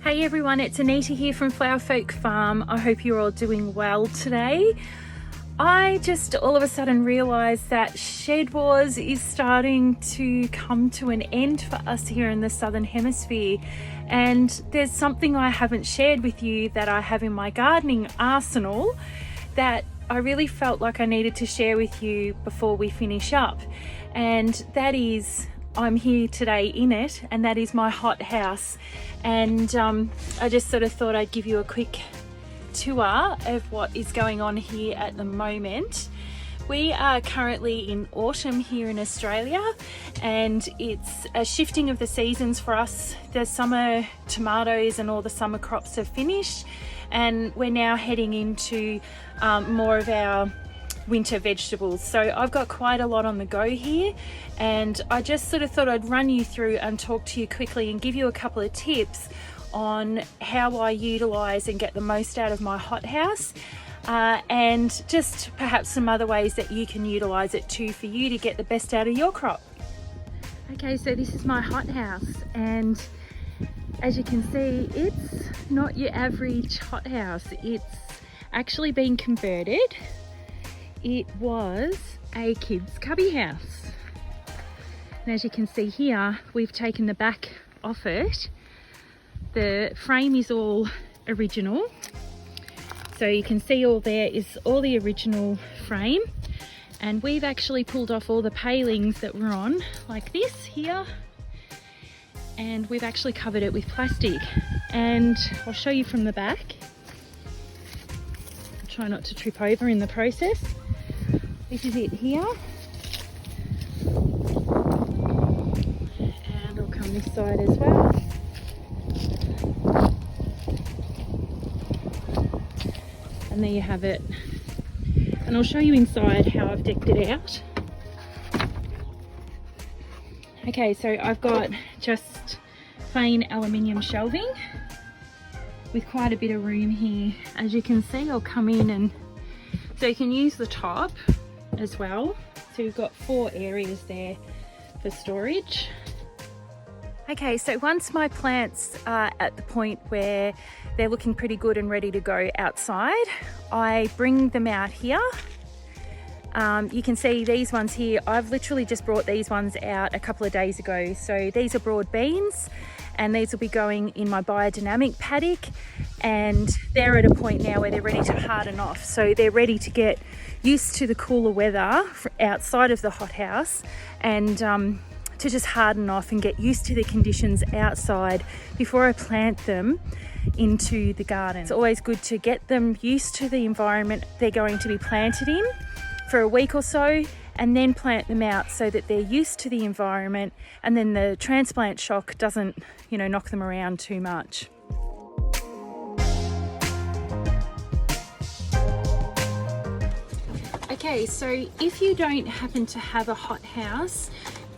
Hey everyone, it's Anita here from Flower Folk Farm. I hope you're all doing well today. I just all of a sudden realised that Shed Wars is starting to come to an end for us here in the Southern Hemisphere. And there's something I haven't shared with you that I have in my gardening arsenal that I really felt like I needed to share with you before we finish up. And that is, I'm here today in it, and that is my hothouse. And I just sort of thought I'd give you a quick tour of what is going on here at the moment. We are currently in autumn here in Australia, and it's a shifting of the seasons for us. The summer tomatoes and all the summer crops have finished, and we're now heading into more of our winter vegetables. So I've got quite a lot on the go here, and I just sort of thought I'd run you through and talk to you quickly and give you a couple of tips on how I utilize and get the most out of my hothouse, and just perhaps some other ways that you can utilize it too for you to get the best out of your crop. Okay, so this is my hothouse, and as you can see, it's not your average hothouse. It's actually been converted. It was a kids' cubby house. And as you can see here, we've taken the back off it. The frame is all original. So you can see all there is all the original frame. And we've actually pulled off all the palings that were on, like this here. And we've actually covered it with plastic. And I'll show you from the back. I'll try not to trip over in the process. This is it here, and I'll come this side as well. And there you have it. And I'll show you inside how I've decked it out. Okay, so I've got just plain aluminium shelving with quite a bit of room here. As you can see, I'll come in, and so you can use the top as well. So you've got 4 areas there for storage. Okay, so once my plants are at the point where they're looking pretty good and ready to go outside, I bring them out here. You can see these ones here. I've literally just brought these ones out a couple of days ago. So these are broad beans, and these will be going in my biodynamic paddock, and they're at a point now where they're ready to harden off. So they're ready to get used to the cooler weather outside of the hothouse, and to just harden off and get used to the conditions outside before I plant them into the garden. It's always good to get them used to the environment they're going to be planted in for a week or so, and then plant them out so that they're used to the environment, and then the transplant shock doesn't, knock them around too much. Okay, so if you don't happen to have a hothouse,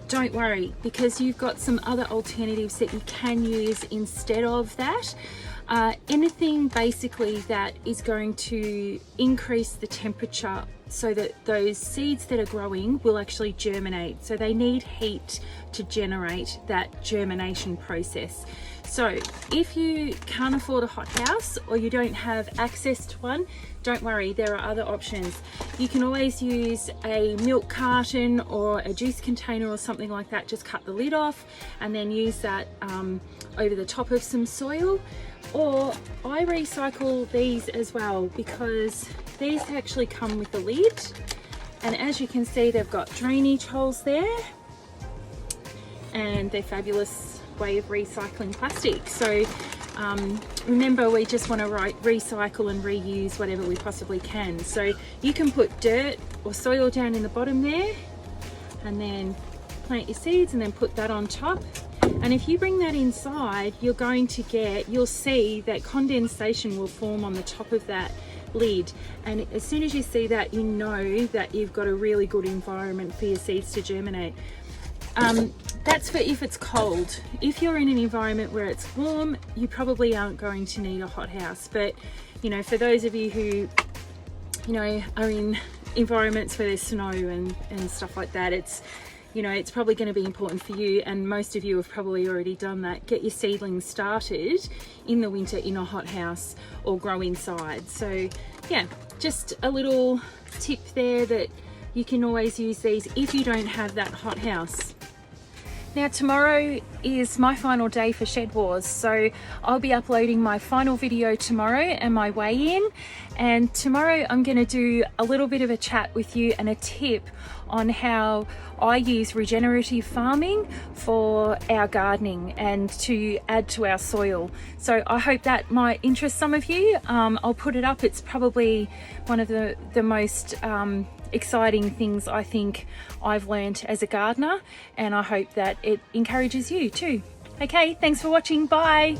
don't worry, because you've got some other alternatives that you can use instead of that. Anything basically that is going to increase the temperature so that those seeds that are growing will actually germinate. So they need heat to generate that germination process. So if you can't afford a hothouse, or you don't have access to one, don't worry, there are other options. You can always use a milk carton or a juice container or something like that. Just cut the lid off and then use that over the top of some soil. Or I recycle these as well, because these actually come with a lid, and as you can see, they've got drainage holes there, and they're fabulous way of recycling plastic. So remember, we just want to recycle and reuse whatever we possibly can. So you can put dirt or soil down in the bottom there, and then plant your seeds, and then put that on top. And if you bring that inside, you'll see that condensation will form on the top of that lid. And as soon as you see that, you know that you've got a really good environment for your seeds to germinate. That's for if it's cold. If you're in an environment where it's warm, you probably aren't going to need a hothouse. But, for those of you who, are in environments where there's snow and stuff like that, you know, it's probably going to be important for you, and most of you have probably already done that. Get your seedlings started in the winter in a hothouse or grow inside. So yeah, just a little tip there that you can always use these if you don't have that hothouse. Now tomorrow is my final day for Shed Wars, so I'll be uploading my final video tomorrow and my weigh-in, and tomorrow I'm going to do a little bit of a chat with you and a tip on how I use regenerative farming for our gardening and to add to our soil. So I hope that might interest some of you. I'll put it up. It's probably one of the most exciting things I think I've learned as a gardener, and I hope that it encourages you too. Okay, thanks for watching. Bye.